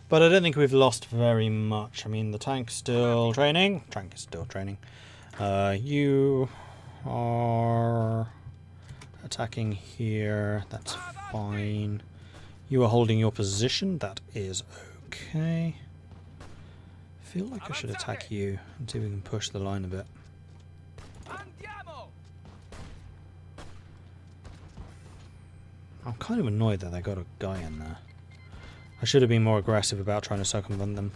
But I don't think we've lost very much. I mean, the tank's still training. Tank is still training. You are attacking here. That's fine. You are holding your position. That is okay. I feel like I should attack you and see if we can push the line a bit. I'm kind of annoyed that they got a guy in there. I should have been more aggressive about trying to circumvent them.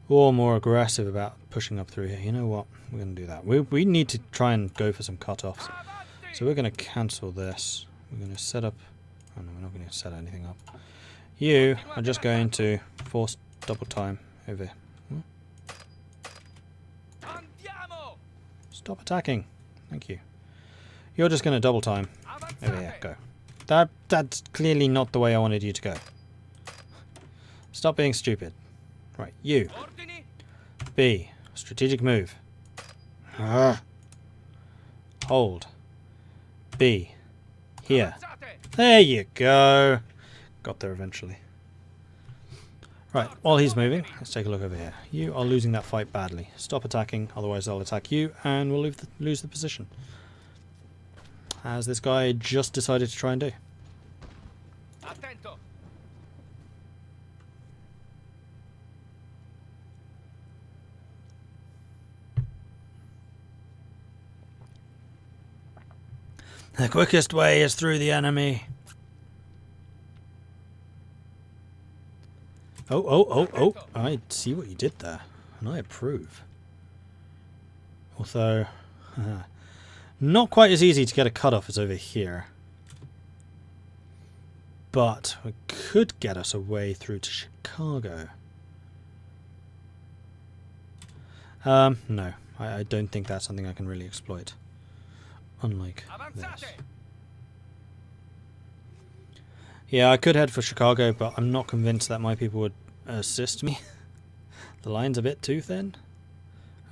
Or more aggressive about pushing up through here. You know what? We're going to do that. We need to try and go for some cut-offs. So we're going to cancel this. We're going to set up... Oh no, we're not going to set anything up. You are just going to force double time over here. Stop attacking. Thank you. You're just going to double time. Over here, go. That's clearly not the way I wanted you to go. Stop being stupid. Right, you. B. Strategic move. Hold. B. Here. There you go. Got there eventually. Right, while he's moving, let's take a look over here. You are losing that fight badly. Stop attacking, otherwise they'll attack you, and we'll lose the position. As this guy just decided to try and do. The quickest way is through the enemy. Oh. I see what you did there, and I approve. Although, not quite as easy to get a cutoff as over here. But it could get us a way through to Chicago. No, I don't think that's something I can really exploit. Unlike this. Yeah, I could head for Chicago, but I'm not convinced that my people would assist me. The line's a bit too thin.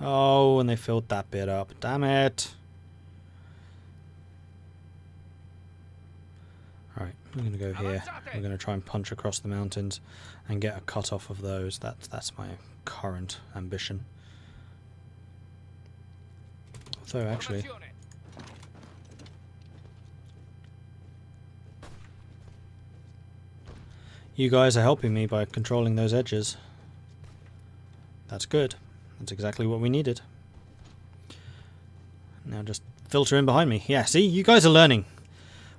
Oh, and they filled that bit up. Damn it. Alright, we're going to go here. We're going to try and punch across the mountains and get a cut off of those. That's my current ambition. Although, actually... You guys are helping me by controlling those edges. That's good. That's exactly what we needed. Now just filter in behind me. Yeah, see? You guys are learning.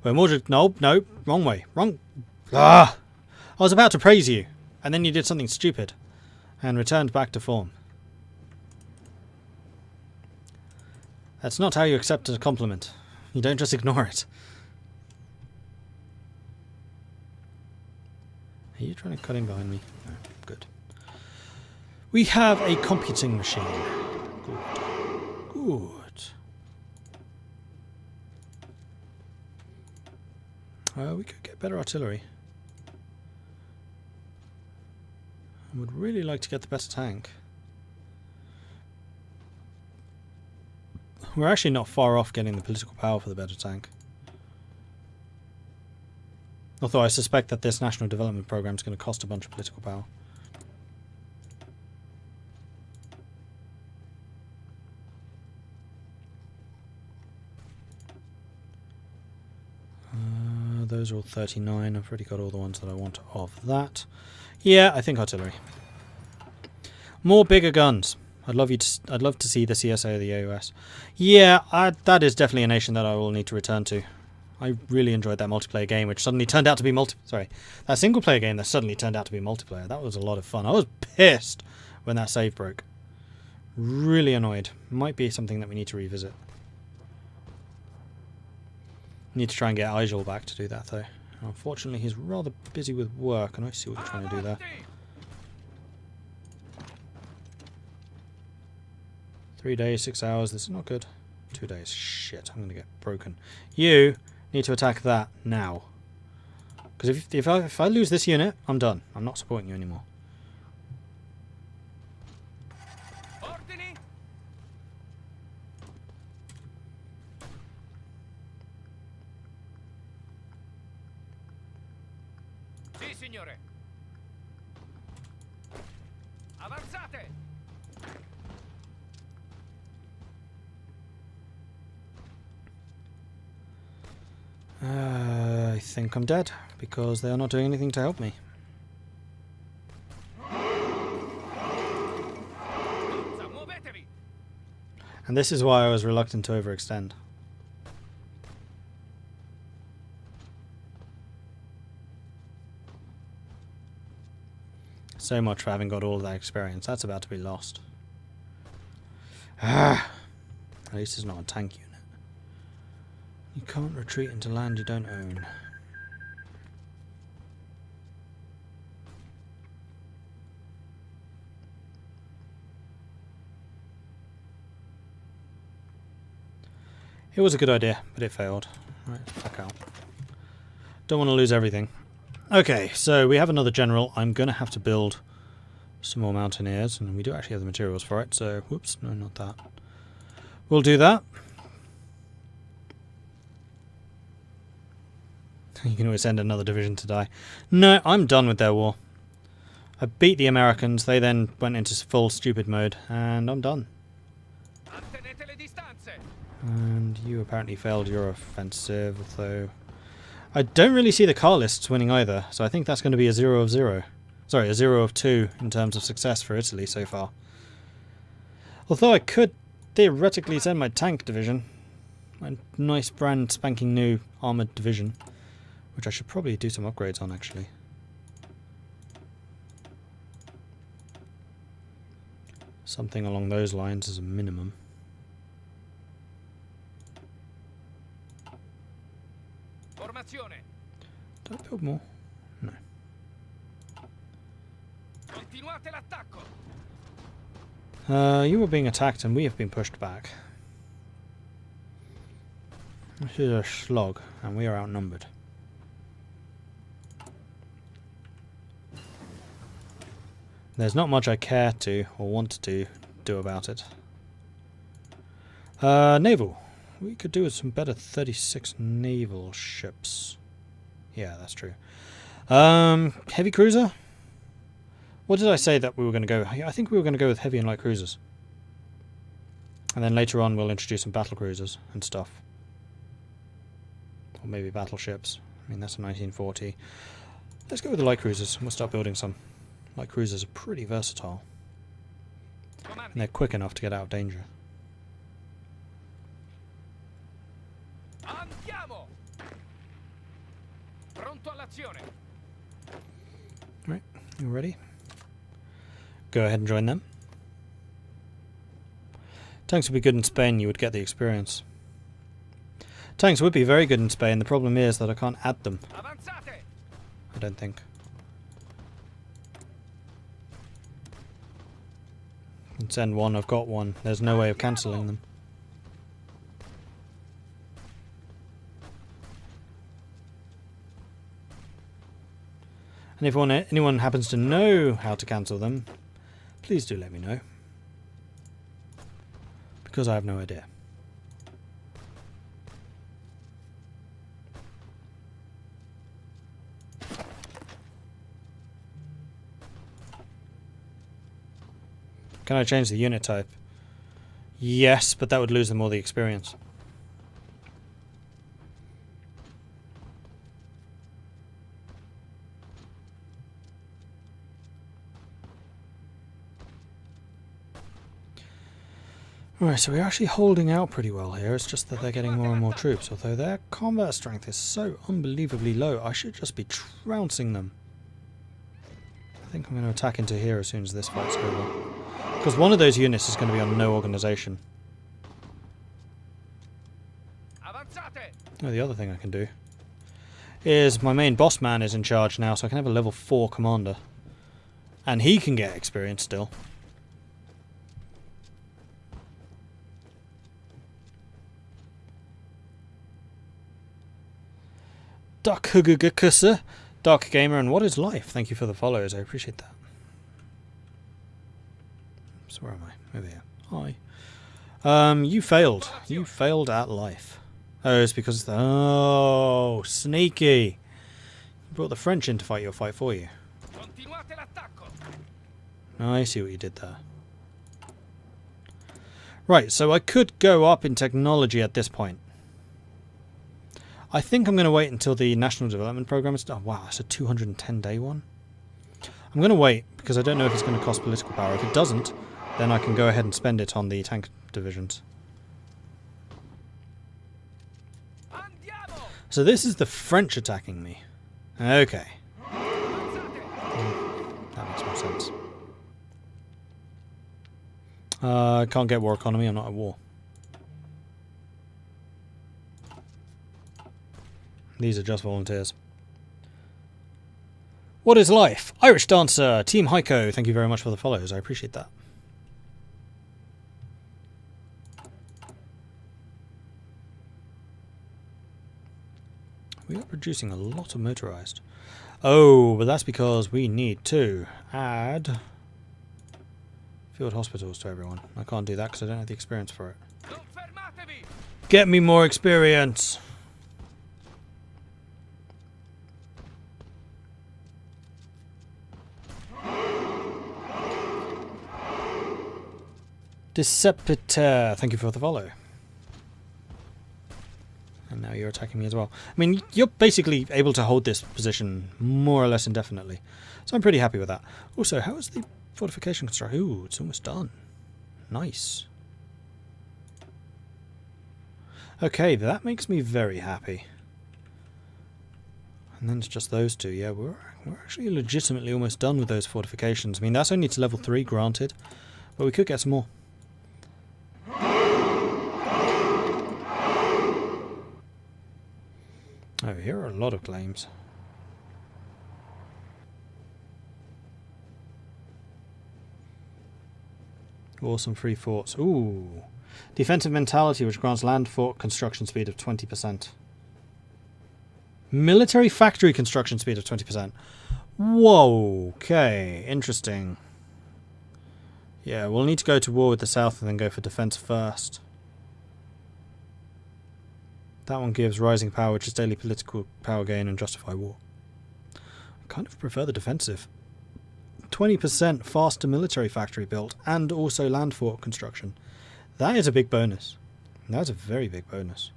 Where Mordred... No, wrong way. Wrong... Ah! I was about to praise you, and then you did something stupid. And returned back to form. That's not how you accept a compliment. You don't just ignore it. Are you trying to cut in behind me? No, good. We have a computing machine. Good. We could get better artillery. I would really like to get the better tank. We're actually not far off getting the political power for the better tank. Although I suspect that this national development program is going to cost a bunch of political power. Those are all 39. I've already got all the ones that I want of that. Yeah, I think artillery. More bigger guns. I'd love to see the CSA or the AOS. Yeah, that is definitely a nation that I will need to return to. I really enjoyed that multiplayer game, which suddenly turned out to be that single player game that suddenly turned out to be multiplayer. That was a lot of fun. I was pissed when that save broke. Really annoyed. Might be something that we need to revisit. Need to try and get Igel back to do that though. Unfortunately, he's rather busy with work, and I see what you're trying to do there. 3 days, 6 hours. This is not good. 2 days. Shit, I'm going to get broken. You need to attack that now. Because if I lose this unit, I'm done. I'm not supporting you anymore. signore. Avanzate. I think I'm dead, because they are not doing anything to help me. And this is why I was reluctant to overextend. So much for having got all of that experience. That's about to be lost. Ah! At least it's not a tank unit. You can't retreat into land you don't own. It was a good idea, but it failed. Right, fuck out. Don't want to lose everything. Okay, so we have another general. I'm going to have to build some more mountaineers, and we do actually have the materials for it, so whoops, no, not that. We'll do that. You can always send another division to die. No, I'm done with their war. I beat the Americans, they then went into full stupid mode, and I'm done. And you apparently failed your offensive, although I don't really see the cardinals winning either, so I think that's going to be a 0 of 0. Sorry, a 0 of 2 in terms of success for Italy so far. Although I could theoretically send my tank division, my nice brand spanking new armoured division, which I should probably do some upgrades on actually. Something along those lines as a minimum. Don't build more. No. You were being attacked and we have been pushed back. This is a slog and we are outnumbered. There's not much I care to or want to do about it. Naval. We could do with some better 36 naval ships. Yeah, that's true. Heavy cruiser? What did I say that we were going to go? I think we were going to go with heavy and light cruisers. And then later on we'll introduce some battle cruisers and stuff. Or maybe battleships. I mean, that's a 1940. Let's go with the light cruisers and we'll start building some. Light cruisers are pretty versatile. And they're quick enough to get out of danger. Right, you ready? Go ahead and join them. Tanks would be good in Spain, you would get the experience. Tanks would be very good in Spain, the problem is that I can't add them. I don't think. I can send one, I've got one. There's no way of cancelling them. And if anyone happens to know how to cancel them, please do let me know. Because I have no idea. Can I change the unit type? Yes, but that would lose them all the experience. Right, so we're actually holding out pretty well here. It's just that they're getting more and more troops, although their combat strength is so unbelievably low. I should just be trouncing them. I think I'm going to attack into here as soon as this fight's over. Because one of those units is going to be on no organisation. Oh, the other thing I can do is my main boss man is in charge now, so I can have a level 4 commander. And he can get experience still. Dark Gamer, and what is life? Thank you for the follows, I appreciate that. So where am I? Over here. Hi. You failed. You failed at life. Oh, it's because it's the... Oh, sneaky. Brought the French in to fight your fight for you. Continuate l'attacco. I see what you did there. Right, so I could go up in technology at this point. I think I'm going to wait until the National Development Programme is done. Oh, wow, it's a 210-day one. I'm going to wait because I don't know if it's going to cost political power. If it doesn't, then I can go ahead and spend it on the tank divisions. Andiamo. So this is the French attacking me. Okay. That makes more sense. I can't get war economy, I'm not at war. These are just volunteers. What is life? Irish Dancer, Team Heiko, thank you very much for the follows, I appreciate that. We are producing a lot of motorized. Oh, but that's because we need to add field hospitals to everyone. I can't do that because I don't have the experience for it. Non fermatevi. Get me more experience! Deceptor, thank you for the follow. And now you're attacking me as well. I mean, you're basically able to hold this position more or less indefinitely. So I'm pretty happy with that. Also, how is the fortification construction? Ooh, it's almost done. Nice. Okay, that makes me very happy. And then it's just those two. Yeah, we're actually legitimately almost done with those fortifications. I mean, that's only to level 3, granted. But we could get some more. Oh, here are a lot of claims. Awesome free forts. Ooh. Defensive mentality, which grants land fort construction speed of 20%. Military factory construction speed of 20%. Whoa. Okay. Interesting. Yeah, we'll need to go to war with the south and then go for defense first. That one gives rising power, which is daily political power gain and justify war. I kind of prefer the defensive. 20% faster military factory built and also land fort construction. That is a big bonus. That's a very big bonus.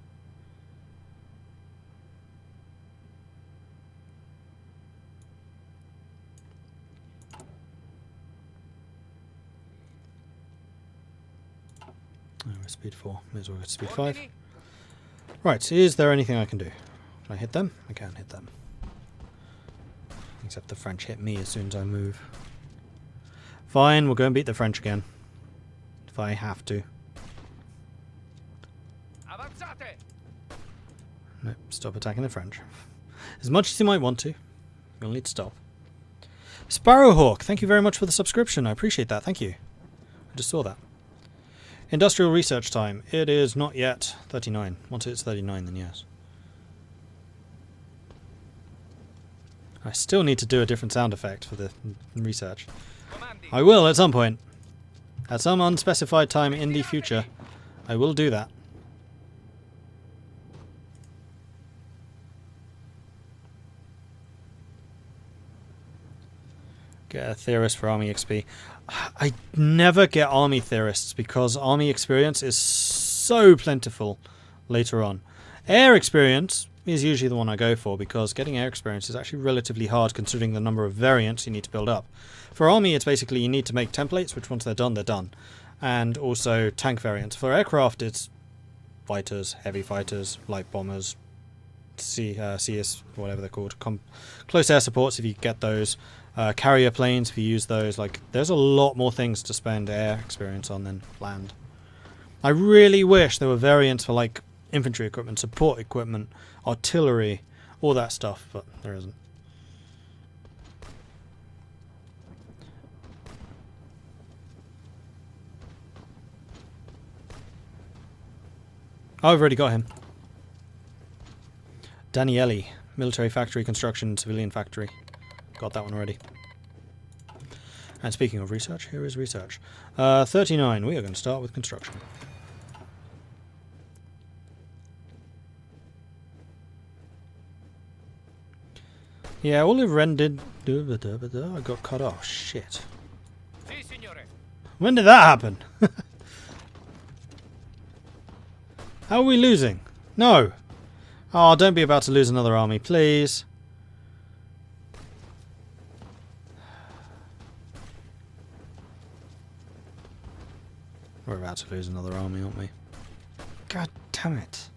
Oh, we're speed 4. May as well go to speed 5. Right, is there anything I can do? Can I hit them? I can hit them. Except the French hit me as soon as I move. Fine, we'll go and beat the French again. If I have to. Avanzate. Nope, stop attacking the French. As much as you might want to, you'll need to stop. Sparrowhawk, thank you very much for the subscription. I appreciate that, thank you. I just saw that. Industrial research time. It is not yet 39. Once it's 39, then yes. I still need to do a different sound effect for the research. I will at some point. At some unspecified time in the future, I will do that. Get a theorist for army XP. I never get army theorists because army experience is so plentiful later on. Air experience is usually the one I go for because getting air experience is actually relatively hard considering the number of variants you need to build up. For army, it's basically you need to make templates, which once they're done. And also tank variants. For aircraft, it's fighters, heavy fighters, light bombers, CS, whatever they're called. Close air supports if you get those. Carrier planes if you use those. Like, there's a lot more things to spend air experience on than land. I really wish there were variants for like infantry equipment, support equipment, artillery, all that stuff, but there isn't. Oh, I've already got him. Daniele, military factory construction, civilian factory. Got that one already. And speaking of research, here is research. 39, we are going to start with construction. Yeah, all it rendered... I got cut off. Shit. Sì, signore. When did that happen? How are we losing? No! Oh, don't be about to lose another army, please. We're about to lose another army, aren't we? God damn it.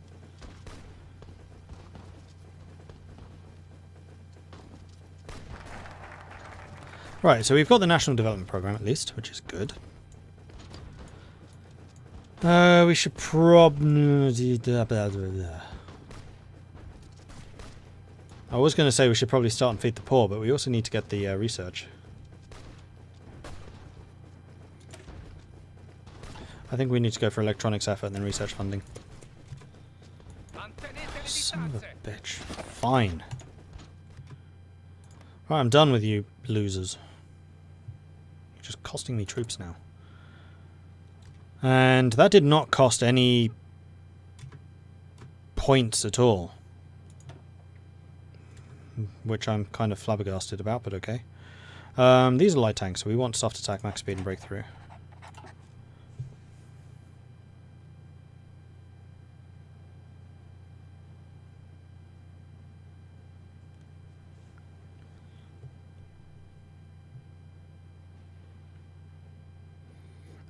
Right, so we've got the National Development Programme at least, which is good. We should probably... I was going to say we should probably start and feed the poor, but we also need to get the research. I think we need to go for electronics effort and then research funding. Son of a bitch. Fine. Right, I'm done with you losers. You're just costing me troops now. And that did not cost any points at all. Which I'm kind of flabbergasted about, but okay. These are light tanks, so we want soft attack, max speed, and breakthrough.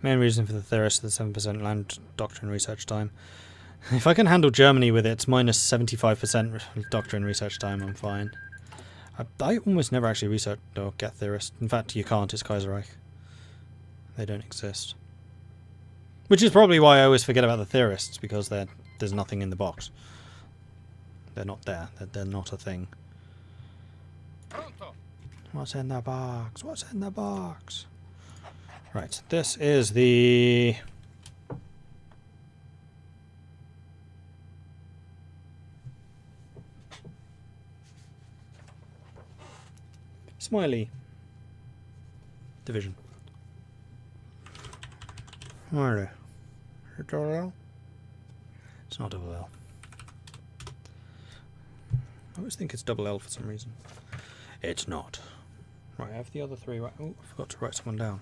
Main reason for the theorist is the 7% land doctrine research time. If I can handle Germany with its minus 75% doctrine research time, I'm fine. I almost never actually research or get theorists. In fact, you can't, it's Kaiserreich. They don't exist. Which is probably why I always forget about the theorists, because there's nothing in the box. They're not there. They're not a thing. Pronto. What's in the box? What's in the box? Right, this is the... Smiley division. Where? Double L? It's not double L. I always think it's double L for some reason. It's not. Right, I have the other three right. Oh, I forgot to write someone down.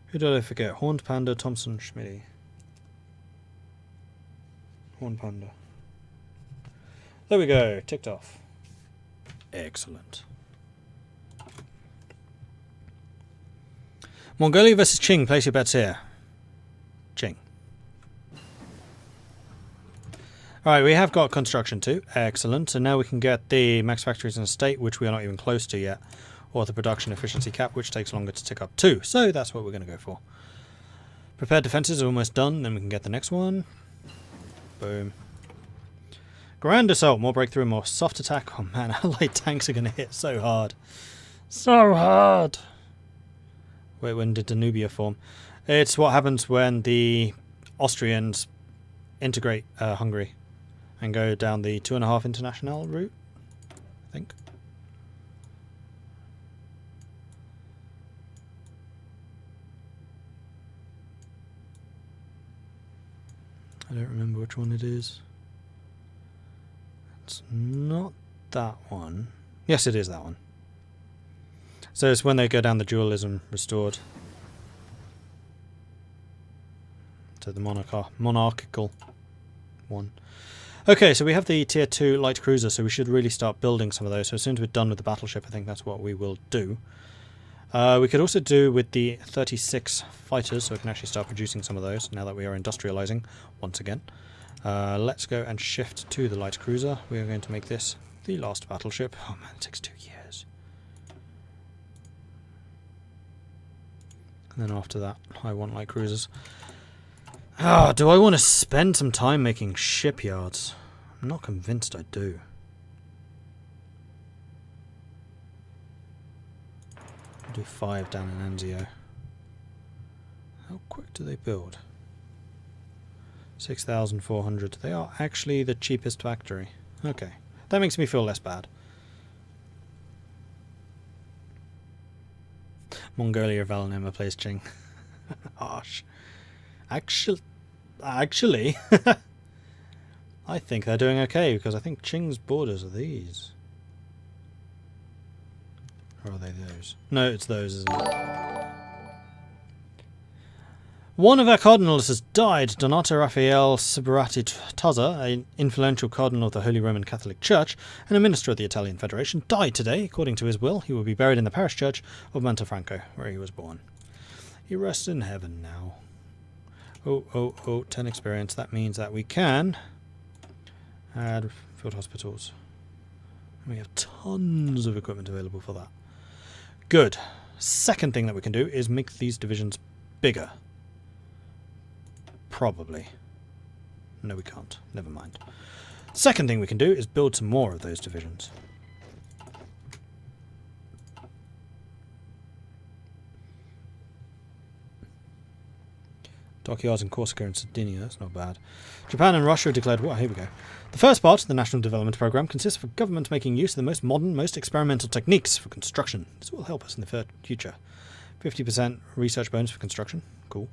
Who did I forget? Horned Panda, Thompson, Schmitty. Horned Panda. There we go. Ticked off. Excellent. Mongolia versus Qing. Place your bets here. Qing. Alright, we have got construction too. Excellent. And now we can get the max factories in a state, which we are not even close to yet. Or the production efficiency cap, which takes longer to tick up too. So that's what we're going to go for. Prepared defences are almost done. Then we can get the next one. Boom. Grand assault. More breakthrough, more soft attack. Oh man, allied tanks are going to hit so hard. So hard. Wait, when did Danubia form? It's what happens when the Austrians integrate Hungary and go down the 2.5 international route, I think. I don't remember which one it is. It's not that one. Yes, it is that one. So it's when they go down the dualism restored to the monarchical one. Okay, so we have the tier 2 light cruiser, so we should really start building some of those. So as soon as we're done with the battleship, I think that's what we will do. We could also do with the 36 fighters, so we can actually start producing some of those now that we are industrializing once again. Let's go and shift to the light cruiser. We are going to make this the last battleship. Oh man, it takes 2 years. And then after that, I want light cruisers. Ah, do I want to spend some time making shipyards? I'm not convinced I do. I'll do 5 down in Anzio. How quick do they build? 6,400. They are actually the cheapest factory. Okay, that makes me feel less bad. Mongolia Valnema plays Qing. Harsh. Actually, I think they're doing okay because I think Qing's borders are these. Or are they those? No, it's those, isn't it? One of our cardinals has died. Donato Raphael Ciberati Tazza, an influential cardinal of the Holy Roman Catholic Church and a minister of the Italian Federation, died today. According to his will, he will be buried in the parish church of Montefranco, where he was born. He rests in heaven now. Oh, 10 experience. That means that we can add field hospitals. We have tons of equipment available for that. Good. Second thing that we can do is make these divisions bigger. Probably. No, we can't. Never mind. Second thing we can do is build some more of those divisions. Dockyards in Corsica and Sardinia, that's not bad. Japan and Russia have declared war. Here we go. The first part of the National Development Programme consists of a government making use of the most modern, most experimental techniques for construction. This will help us in the future. 50% research bonus for construction. Cool.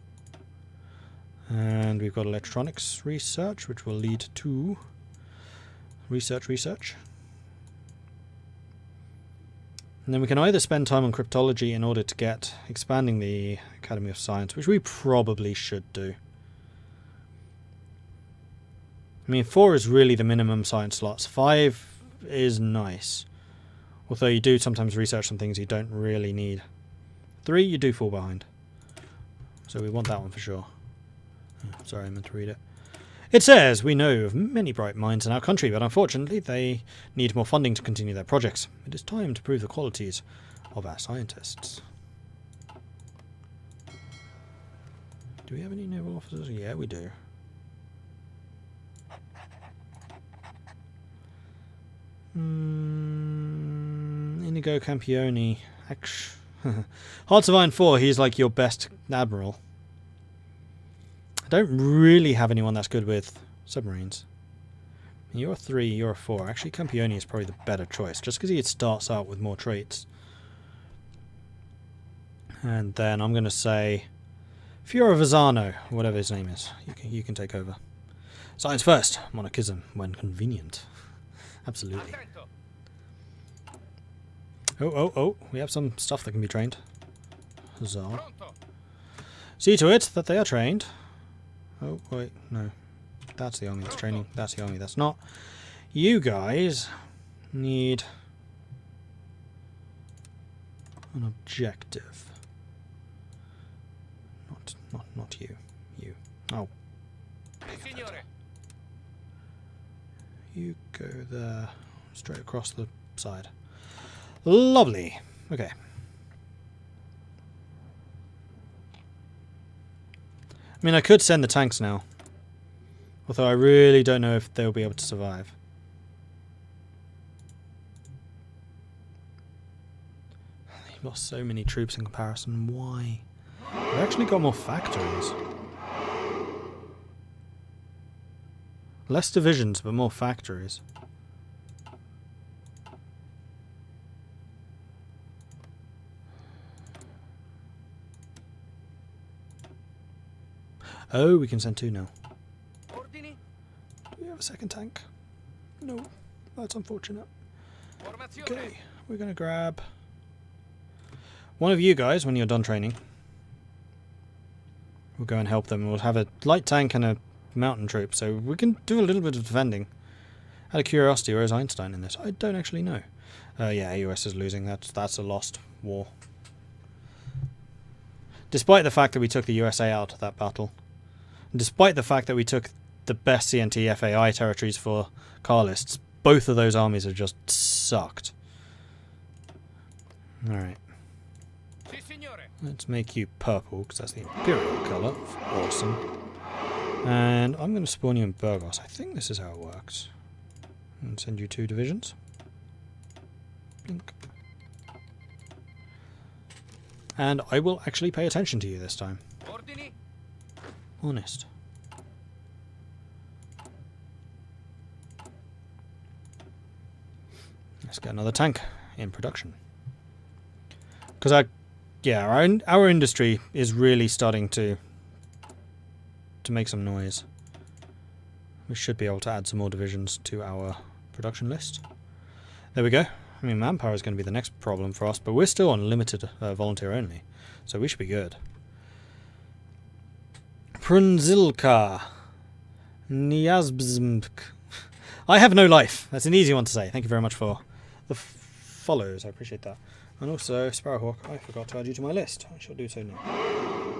And we've got electronics research, which will lead to research. And then we can either spend time on cryptology in order to get expanding the Academy of Science, which we probably should do. I mean, 4 is really the minimum science slots. 5 is nice. Although you do sometimes research some things you don't really need. 3, you do fall behind. So we want that one for sure. Oh, sorry, I meant to read it. It says, we know of many bright minds in our country, but unfortunately they need more funding to continue their projects. It is time to prove the qualities of our scientists. Do we have any naval officers? Yeah, we do. Inigo Campioni. Hearts of Iron 4, he's like your best admiral. I don't really have anyone that's good with submarines. You're a 3, you're a 4. Actually, Campioni is probably the better choice, just because he starts out with more traits. And then I'm going to say Fioravazano, whatever his name is. You can take over. Science first, monarchism when convenient. Absolutely. Oh, we have some stuff that can be trained. Huzzah. See to it that they are trained. Oh, wait, no. That's the army that's training. That's the army that's not. You guys need an objective. Not you. You. Oh. You go there. Straight across the side. Lovely. Okay. I mean, I could send the tanks now. Although I really don't know if they'll be able to survive. They've lost so many troops in comparison. Why? They've actually got more factories. Less divisions, but more factories. Oh, we can send 2 now. Do we have a second tank? No. That's unfortunate. Okay, we're going to grab one of you guys when you're done training. We'll go and help them. We'll have a light tank and a mountain troop, so we can do a little bit of defending. Out of curiosity, where is Einstein in this? I don't actually know. Yeah, US is losing. That's a lost war. Despite the fact that we took the USA out of that battle. Despite the fact that we took the best CNT FAI territories for Carlists, both of those armies have just sucked. Alright. Let's make you purple, because that's the Imperial colour. Awesome. And I'm going to spawn you in Burgos. I think this is how it works. And send you 2 divisions. Blink. And I will actually pay attention to you this time. Honest. Let's get another tank in production. Because our industry is really starting to make some noise. We should be able to add some more divisions to our production list. There we go. I mean, manpower is going to be the next problem for us, but we're still on limited volunteer only, so we should be good. Prunzilka. Niazbzmk. I have no life. That's an easy one to say. Thank you very much for the follows. I appreciate that. And also, Sparrowhawk, I forgot to add you to my list. I shall do so now.